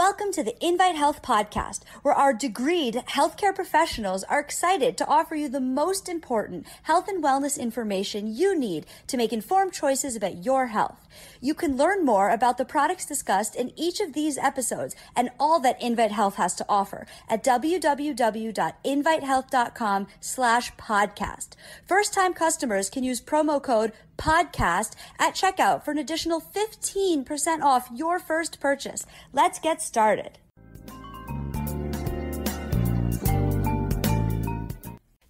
Welcome to the Invite Health podcast, where our degreed healthcare professionals are excited to offer you the most important health and wellness information you need to make informed choices about your health. You can learn more about the products discussed in each of these episodes and all that Invite Health has to offer at www.invitehealth.com/podcast. First-time customers can use promo code podcast at checkout for an additional 15% off your first purchase. Let's get started.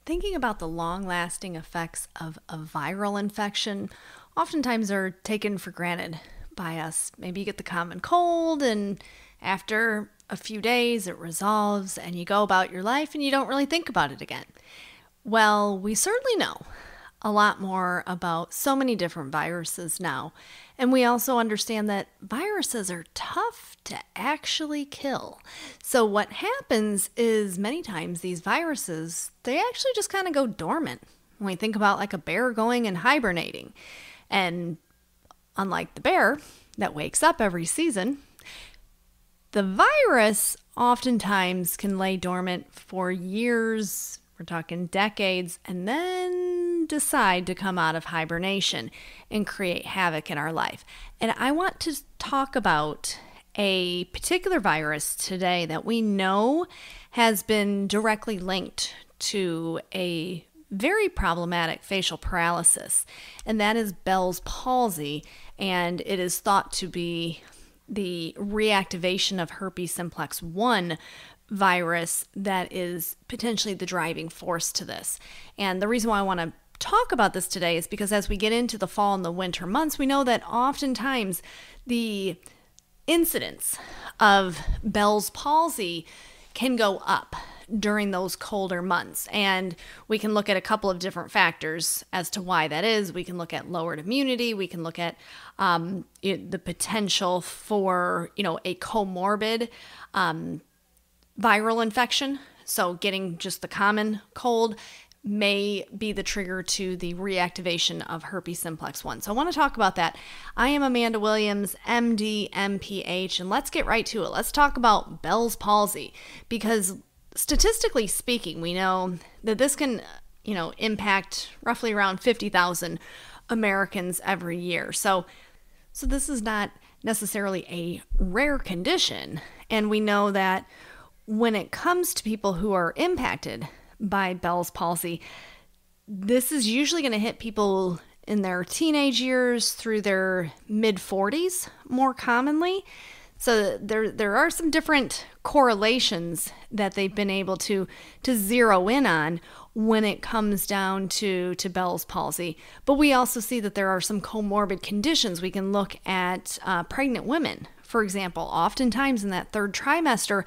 Thinking about the long-lasting effects of a viral infection oftentimes are taken for granted by us. Maybe you get the common cold and after a few days it resolves and you go about your life and you don't really think about it again. Well, we certainly know a lot more about so many different viruses now. And we also understand that viruses are tough to actually kill. So what happens is many times these viruses, they actually just kind of go dormant. When we think about like a bear going and hibernating. And unlike the bear that wakes up every season, the virus oftentimes can lay dormant for years, we're talking decades, and then decide to come out of hibernation and create havoc in our life. And I want to talk about a particular virus today that we know has been directly linked to a very problematic facial paralysis, and that is Bell's palsy, and it is thought to be the reactivation of herpes simplex 1 virus that is potentially the driving force to this. And the reason why I want to talk about this today is because as we get into the fall and the winter months, we know that oftentimes the incidence of Bell's palsy can go up during those colder months. And we can look at a couple of different factors as to why that is. We can look at lowered immunity. We can look at the potential for, a comorbid viral infection. So getting just the common cold may be the trigger to the reactivation of herpes simplex 1. So I want to talk about that. I am Amanda Williams, MD, MPH, and let's get right to it. Let's talk about Bell's palsy, because statistically speaking, we know that this can, impact roughly around 50,000 Americans every year. So this is not necessarily a rare condition. And we know that when it comes to people who are impacted by Bell's palsy, this is usually going to hit people in their teenage years through their mid-40s more commonly. So there are some different correlations that they've been able to zero in on when it comes down to Bell's palsy. But we also see that there are some comorbid conditions. We can look at pregnant women, for example. Oftentimes in that third trimester,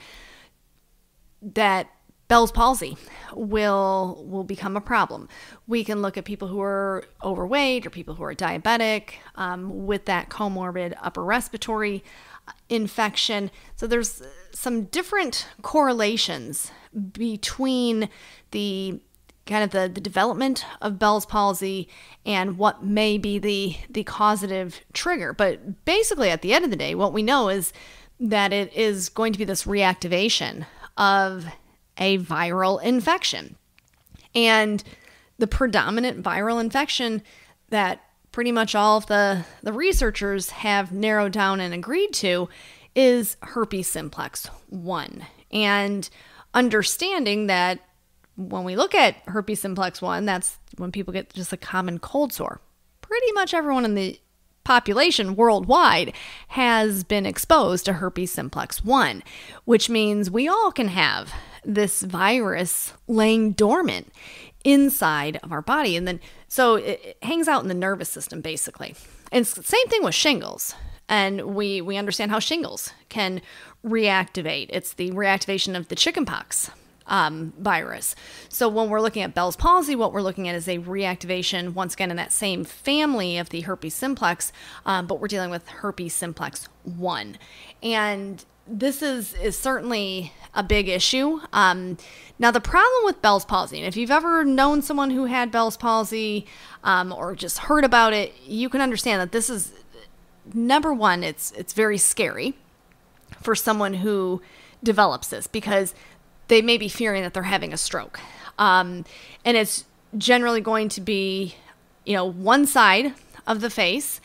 that Bell's palsy will become a problem. We can look at people who are overweight or people who are diabetic with that comorbid upper respiratory infection. So there's some different correlations between the development of Bell's palsy and what may be the causative trigger. But basically at the end of the day, what we know is that it is going to be this reactivation of a viral infection. And the predominant viral infection that pretty much all of the researchers have narrowed down and agreed to is herpes simplex 1. And understanding that when we look at herpes simplex 1, that's when people get just a common cold sore. Pretty much everyone in the population worldwide has been exposed to herpes simplex 1, which means we all can have this virus laying dormant inside of our body. And then, so it hangs out in the nervous system, basically. And it's the same thing with shingles. And we understand how shingles can reactivate. It's the reactivation of the chickenpox virus. So when we're looking at Bell's palsy, what we're looking at is a reactivation, once again, in that same family of the herpes simplex, but we're dealing with herpes simplex 1. And this is certainly a big issue. Now, the problem with Bell's palsy, and if you've ever known someone who had Bell's palsy or just heard about it, you can understand that this is, number one, it's very scary. for someone who develops this, because they may be fearing that they're having a stroke. And it's generally going to be, one side of the face,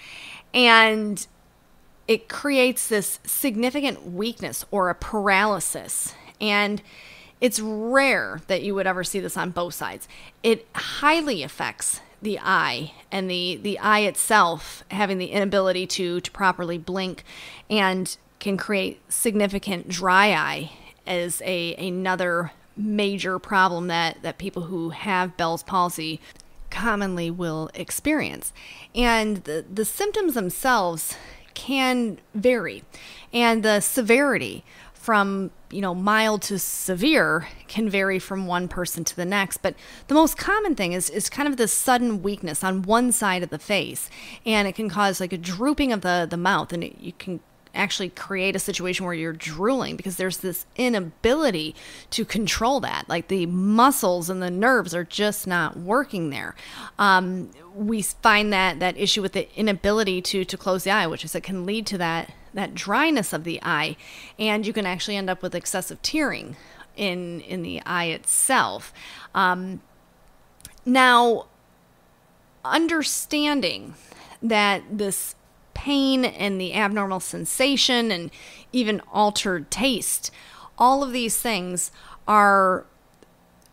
and it creates this significant weakness or a paralysis. And it's rare that you would ever see this on both sides. It highly affects the eye, and the eye itself having the inability to properly blink, and can create significant dry eye as another major problem that people who have Bell's palsy commonly will experience. And the symptoms themselves can vary, and the severity from mild to severe can vary from one person to the next. But the most common thing is kind of this sudden weakness on one side of the face, and it can cause like a drooping of the mouth, and you can actually create a situation where you're drooling because there's this inability to control that. Like the muscles and the nerves are just not working there. We find that issue with the inability to close the eye, which is it can lead to that dryness of the eye, and you can actually end up with excessive tearing in the eye itself. Now, understanding that this pain and the abnormal sensation and even altered taste, all of these things are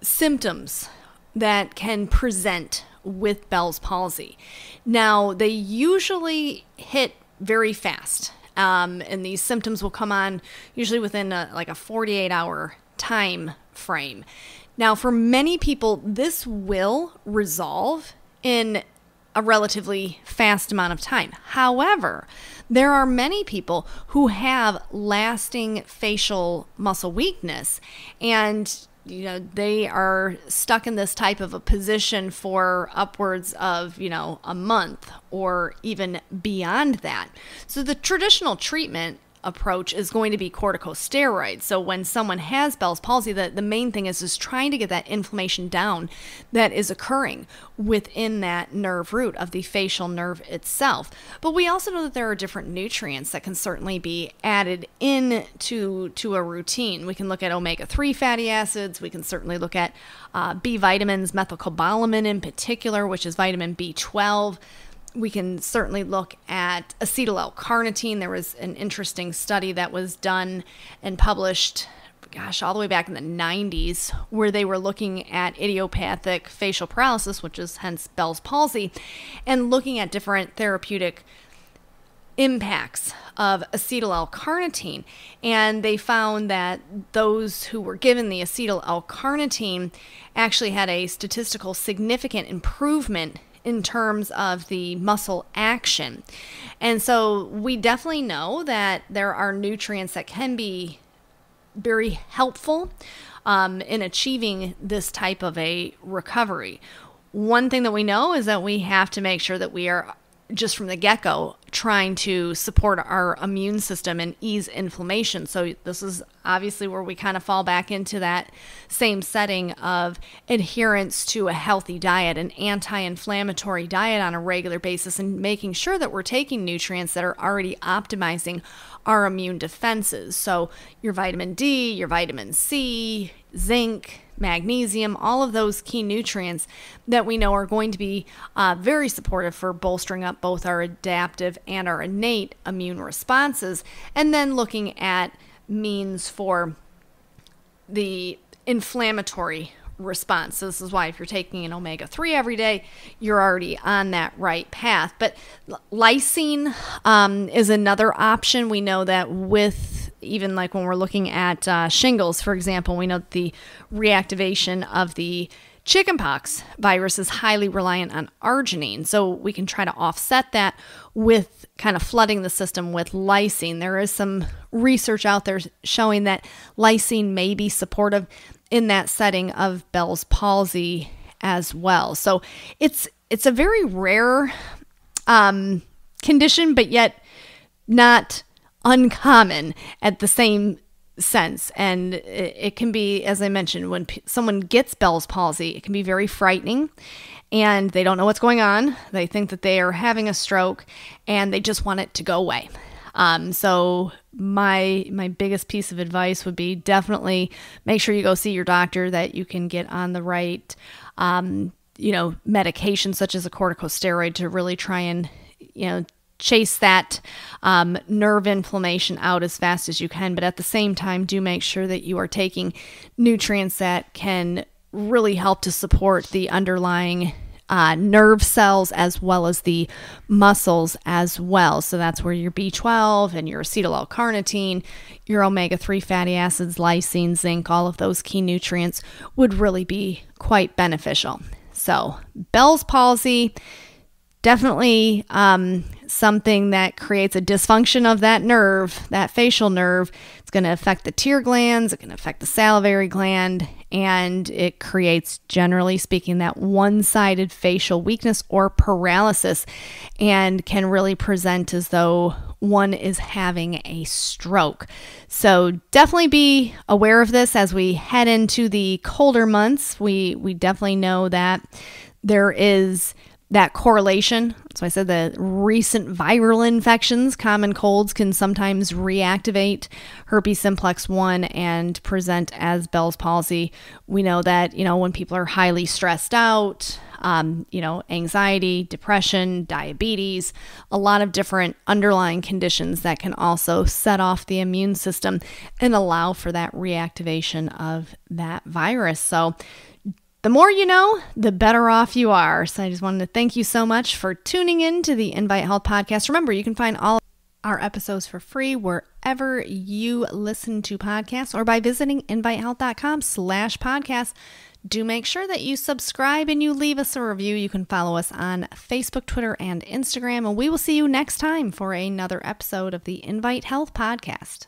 symptoms that can present with Bell's palsy. Now, they usually hit very fast, and these symptoms will come on usually within a 48-hour time frame. Now, for many people, this will resolve in a relatively fast amount of time. However, there are many people who have lasting facial muscle weakness, and they are stuck in this type of a position for upwards of a month or even beyond that. So the traditional treatment approach is going to be corticosteroids. So when someone has Bell's palsy, the main thing is trying to get that inflammation down that is occurring within that nerve root of the facial nerve itself. But we also know that there are different nutrients that can certainly be added into a routine. We can look at omega-3 fatty acids. We can certainly look at B vitamins, methylcobalamin in particular, which is vitamin B12. We can certainly look at acetyl-L-carnitine. There was an interesting study that was done and published, all the way back in the 90s, where they were looking at idiopathic facial paralysis, which is hence Bell's palsy, and looking at different therapeutic impacts of acetyl-L-carnitine. And they found that those who were given the acetyl-L-carnitine actually had a statistical significant improvement in terms of the muscle action. And so we definitely know that there are nutrients that can be very helpful in achieving this type of a recovery. One thing that we know is that we have to make sure that we are, just from the get-go, trying to support our immune system and ease inflammation. So this is obviously where we kind of fall back into that same setting of adherence to a healthy diet, an anti-inflammatory diet on a regular basis, and making sure that we're taking nutrients that are already optimizing our immune defenses. So your vitamin D, your vitamin C, zinc, magnesium, all of those key nutrients that we know are going to be very supportive for bolstering up both our adaptive and our innate immune responses, and then looking at means for the inflammatory response. So this is why if you're taking an omega-3 every day, you're already on that right path. But lysine is another option. We know that with even like when we're looking at shingles, for example, we know that the reactivation of the chickenpox virus is highly reliant on arginine. So we can try to offset that with kind of flooding the system with lysine. There is some research out there showing that lysine may be supportive in that setting of Bell's palsy as well. So it's a very rare condition, but yet not uncommon at the same sense. And it can be, as I mentioned, when someone gets Bell's palsy, it can be very frightening, and they don't know what's going on. They think that they are having a stroke, and they just want it to go away. So my biggest piece of advice would be definitely make sure you go see your doctor, that you can get on the right, medication such as a corticosteroid to really try and, chase that nerve inflammation out as fast as you can. But at the same time, do make sure that you are taking nutrients that can really help to support the underlying nerve cells as well as the muscles as well. So that's where your B12 and your acetyl L-carnitine, your omega-3 fatty acids, lysine, zinc, all of those key nutrients would really be quite beneficial. So Bell's palsy, definitely something that creates a dysfunction of that nerve, that facial nerve. It's going to affect the tear glands, it can affect the salivary gland, and it creates, generally speaking, that one-sided facial weakness or paralysis, and can really present as though one is having a stroke. So definitely be aware of this as we head into the colder months. We definitely know that there is that correlation. So I said the recent viral infections, common colds, can sometimes reactivate herpes simplex 1 and present as Bell's palsy. We know that, when people are highly stressed out, anxiety, depression, diabetes, a lot of different underlying conditions that can also set off the immune system and allow for that reactivation of that virus. So the more you know, the better off you are. So I just wanted to thank you so much for tuning in to the Invite Health podcast. Remember, you can find all our episodes for free wherever you listen to podcasts or by visiting invitehealth.com/podcast. Do make sure that you subscribe and you leave us a review. You can follow us on Facebook, Twitter, and Instagram. And we will see you next time for another episode of the Invite Health podcast.